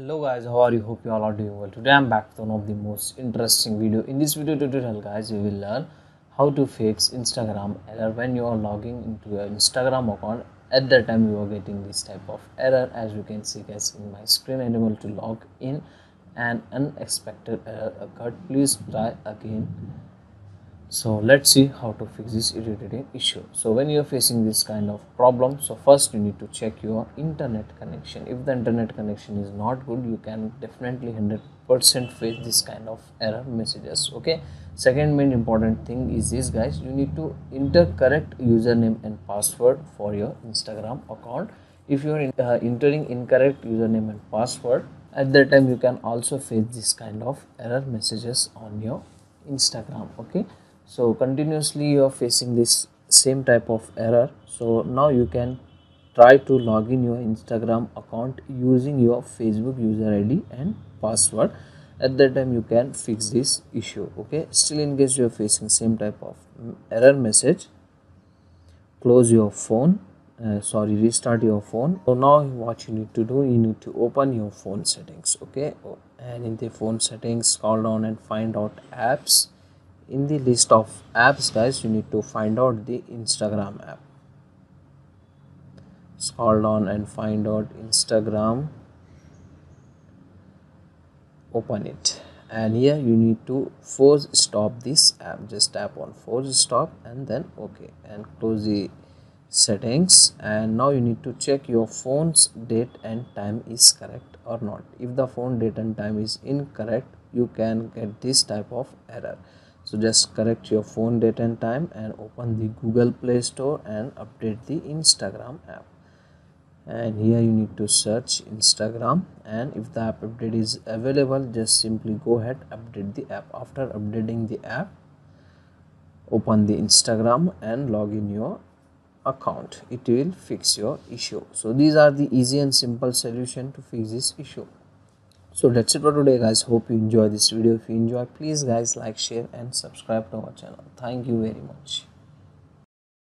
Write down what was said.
Hello guys, how are you? Hope you all are doing well. Today I'm back with one of the most interesting video. In this video tutorial guys, we will learn how to fix Instagram error when you are logging into your Instagram account. At that time you are getting this type of error. As you can see guys in my screen, unable to log in, an unexpected error occurred. Please try again. So let's see how to fix this irritating issue. So when you're facing this kind of problem, so first you need to check your internet connection. If the internet connection is not good, you can definitely 100% face this kind of error messages. Okay, second main important thing is this guys, you need to enter correct username and password for your Instagram account. If you are entering incorrect username and password, at that time you can also face this kind of error messages on your Instagram. Okay, so continuously you are facing this same type of error. So now you can try to log in your Instagram account using your Facebook user ID and password. At that time you can fix this issue. Okay, still in case you are facing same type of error message, close your phone, restart your phone. So now what you need to do, you need to open your phone settings. Okay, and in the phone settings, scroll down and find out apps. In the list of apps guys, you need to find out the Instagram app. Scroll down and find out Instagram, open it, and here you need to force stop this app. Just tap on force stop and then okay, and close the settings. And now you need to check your phone's date and time is correct or not. If the phone date and time is incorrect, you can get this type of error. So just correct your phone date and time and open the Google Play Store and update the Instagram app. And here you need to search Instagram, and if the app update is available, just simply go ahead, update the app. After updating the app, open the Instagram and log in your account. It will fix your issue. So these are the easy and simple solution to fix this issue. So that's it for today guys. Hope you enjoy this video. If you enjoy, please guys like, share and subscribe to our channel. Thank you very much.